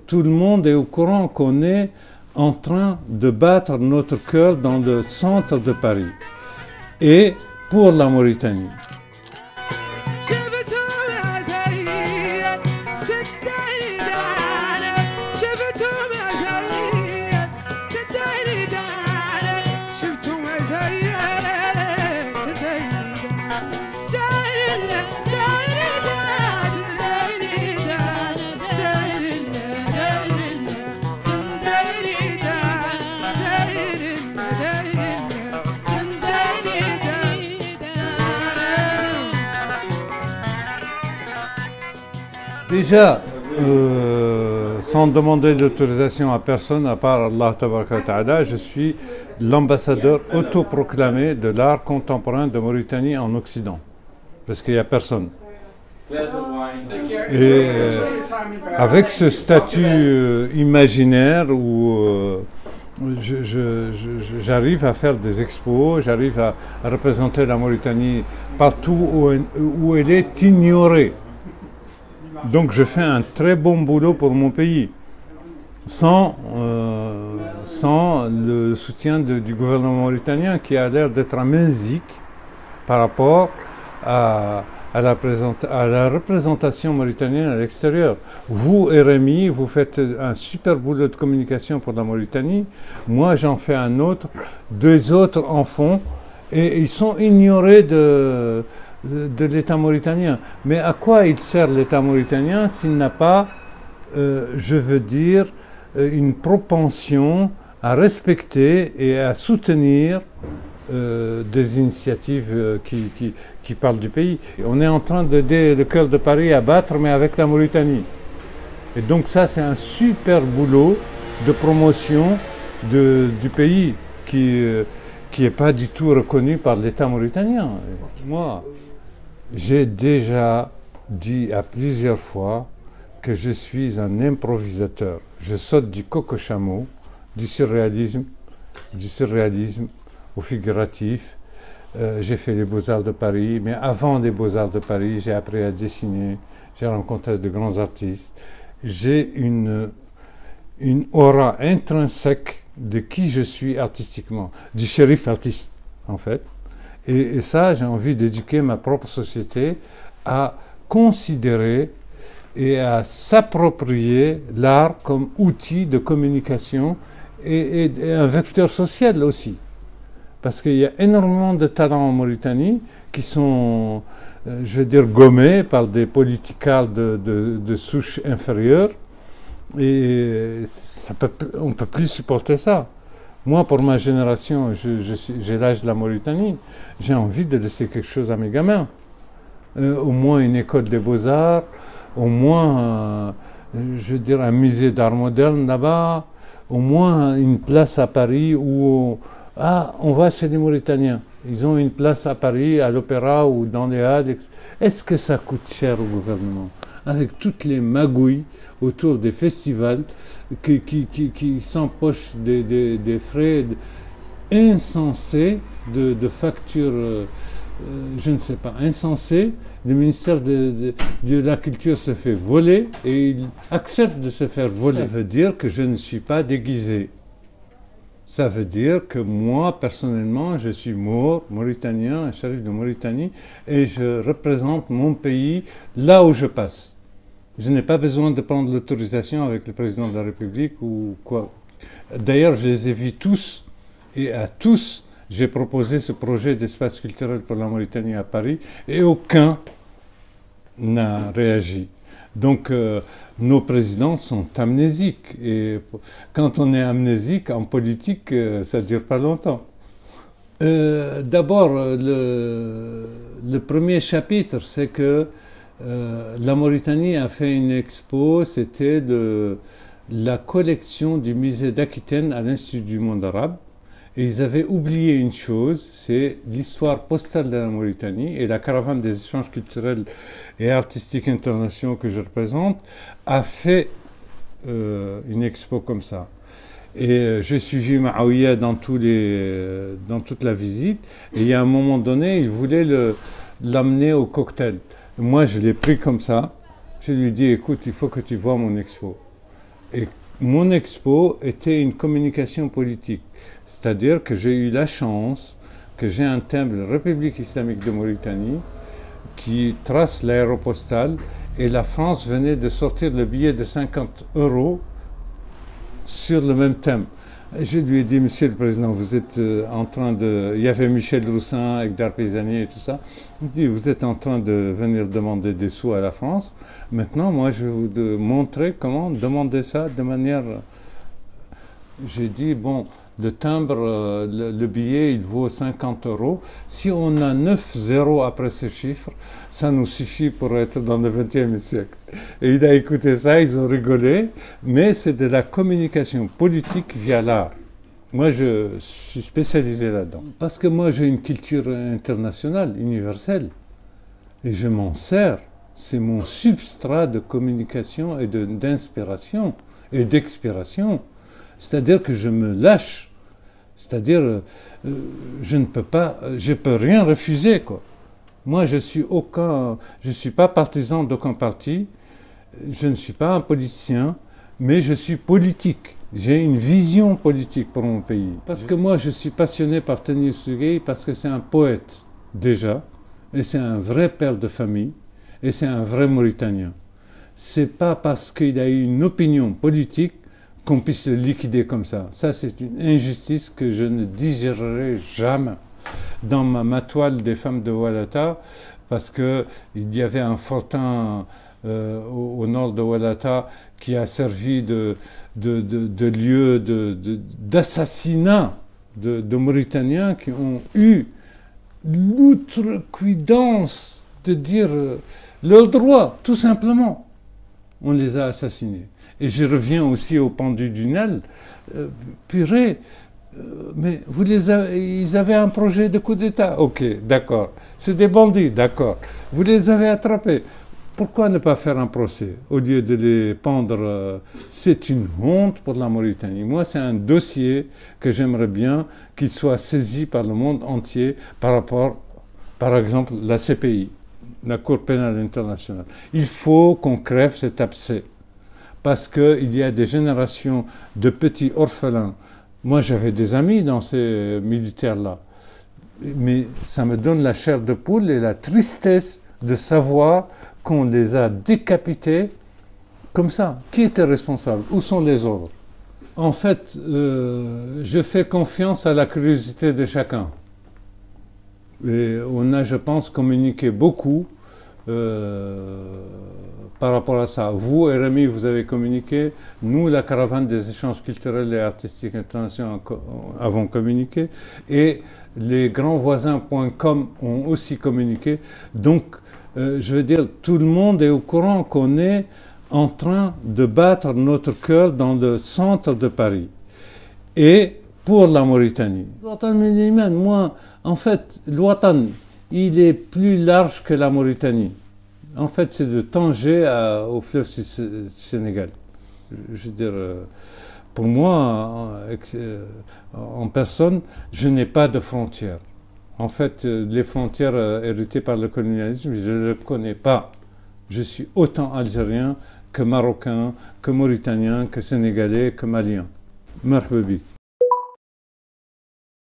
Tout le monde est au courant qu'on est en train de battre notre cœur dans le centre de Paris et pour la Mauritanie. Déjà, sans demander d'autorisation à personne, à part Allah Tabaraka wa Ta'ala, je suis l'ambassadeur autoproclamé de l'art contemporain de Mauritanie en Occident. Parce qu'il n'y a personne. Et avec ce statut imaginaire où j'arrive à faire des expos, j'arrive à représenter la Mauritanie partout où elle est ignorée. Donc je fais un très bon boulot pour mon pays, sans le soutien du gouvernement mauritanien qui a l'air d'être amnésique par rapport à la représentation mauritanienne à l'extérieur. Vous, RMI, vous faites un super boulot de communication pour la Mauritanie, moi j'en fais un autre, deux autres en font, et ils sont ignorés de l'État mauritanien. Mais à quoi il sert l'État mauritanien s'il n'a pas, je veux dire, une propension à respecter et à soutenir des initiatives qui parlent du pays. On est en train d'aider le cœur de Paris à battre, mais avec la Mauritanie. Et donc ça, c'est un super boulot de promotion du pays qui n'est pas du tout reconnu par l'État mauritanien. Moi, j'ai déjà dit à plusieurs fois que je suis un improvisateur. Je saute du coq au chameau, du surréalisme au figuratif. J'ai fait les Beaux-Arts de Paris, mais avant les Beaux-Arts de Paris, j'ai appris à dessiner, j'ai rencontré de grands artistes. J'ai une aura intrinsèque de qui je suis artistiquement, du shérif artiste en fait. Et ça, j'ai envie d'éduquer ma propre société à considérer et à s'approprier l'art comme outil de communication et un vecteur social aussi. Parce qu'il y a énormément de talents en Mauritanie qui sont, je veux dire, gommés par des politicals de souche inférieure. Et on ne peut plus supporter ça. Moi, pour ma génération, j'ai l'âge de la Mauritanie, j'ai envie de laisser quelque chose à mes gamins. Au moins une école des beaux-arts, au moins, je veux dire, un musée d'art moderne là-bas, au moins une place à Paris où on va chez les Mauritaniens. Ils ont une place à Paris, à l'Opéra ou dans les Halles. Est-ce que ça coûte cher au gouvernement? Avec toutes les magouilles autour des festivals qui s'empochent des frais insensés de factures, je ne sais pas, insensés. Le ministère de la Culture se fait voler et il accepte de se faire voler. Ça veut dire que je ne suis pas déguisé. Ça veut dire que moi, personnellement, je suis mauritanien, un shérif de Mauritanie, et je représente mon pays là où je passe. Je n'ai pas besoin de prendre l'autorisation avec le président de la République ou quoi. D'ailleurs, je les ai vus tous, et à tous, j'ai proposé ce projet d'espace culturel pour la Mauritanie à Paris, et aucun n'a réagi. Donc, nos présidents sont amnésiques. Et quand on est amnésique en politique, ça ne dure pas longtemps. D'abord, le premier chapitre, c'est que la Mauritanie a fait une expo, c'était la collection du musée d'Aquitaine à l'Institut du monde arabe. Et ils avaient oublié une chose, c'est l'histoire postale de la Mauritanie, et la caravane des échanges culturels et artistiques internationaux que je représente a fait une expo comme ça. Et j'ai suivi Maouia dans toute la visite, et il y a un moment donné, il voulait l'amener au cocktail. Moi, je l'ai pris comme ça. Je lui ai dit, écoute, il faut que tu vois mon expo. Et mon expo était une communication politique. C'est-à-dire que j'ai eu la chance que j'ai un timbre République islamique de Mauritanie qui trace l'aéropostale et la France venait de sortir le billet de 50 € sur le même thème. Je lui ai dit, Monsieur le Président, vous êtes en train de... Il y avait Michel Roussin avec Darpésani et tout ça. Il dit, vous êtes en train de venir demander des sous à la France. Maintenant, moi, je vais vous montrer comment demander ça de manière... J'ai dit, bon, le timbre, le billet, il vaut 50 €. Si on a 9 zéros après ce chiffre, ça nous suffit pour être dans le XXe siècle. Et il a écouté ça, ils ont rigolé, mais c'est de la communication politique via l'art. Moi, je suis spécialisé là-dedans. Parce que moi, j'ai une culture internationale, universelle, et je m'en sers. C'est mon substrat de communication et d'inspiration et d'expiration. C'est-à-dire que je me lâche. C'est-à-dire, je ne peux pas, je peux rien refuser, quoi. Moi, je suis pas partisan d'aucun parti. Je ne suis pas un politicien, mais je suis politique. J'ai une vision politique pour mon pays. Parce que moi, je suis passionné par Ténis Sugay parce que c'est un poète, déjà, et c'est un vrai père de famille, et c'est un vrai Mauritanien. C'est pas parce qu'il a eu une opinion politique qu'on puisse le liquider comme ça. Ça, c'est une injustice que je ne digérerai jamais. Dans ma toile des femmes de Walata, parce qu'il y avait un fortin au nord de Walata qui a servi de lieu d'assassinat de Mauritaniens qui ont eu l'outrecuidance de dire leur droit, tout simplement. On les a assassinés. Et je reviens aussi au pendu du Nil. Purée, mais ils avaient un projet de coup d'État. Ok, d'accord. C'est des bandits, d'accord. Vous les avez attrapés. Pourquoi ne pas faire un procès au lieu de les pendre? C'est une honte pour la Mauritanie. Moi, c'est un dossier que j'aimerais bien qu'il soit saisi par le monde entier par rapport, par exemple, la CPI, la Cour pénale internationale. Il faut qu'on crève cet abcès. Parce qu'il y a des générations de petits orphelins. Moi, j'avais des amis dans ces militaires-là. Mais ça me donne la chair de poule et la tristesse de savoir qu'on les a décapités comme ça. Qui était responsable? Où sont les autres? En fait, je fais confiance à la curiosité de chacun. Et on a, je pense, communiqué beaucoup par rapport à ça. Vous, RMI, vous avez communiqué. Nous, la caravane des échanges culturels et artistiques internationaux, avons communiqué. Et les grandsvoisins.com ont aussi communiqué. Donc, je veux dire, tout le monde est au courant qu'on est en train de battre notre cœur dans le centre de Paris. Et pour la Mauritanie. Moi, en fait, l'Ouatan, il est plus large que la Mauritanie. En fait, c'est de Tanger au fleuve Sénégal. Je veux dire, pour moi, en personne, je n'ai pas de frontières. En fait, les frontières héritées par le colonialisme, je ne les connais pas. Je suis autant algérien que marocain, que mauritanien, que sénégalais, que malien. Marhaba bik.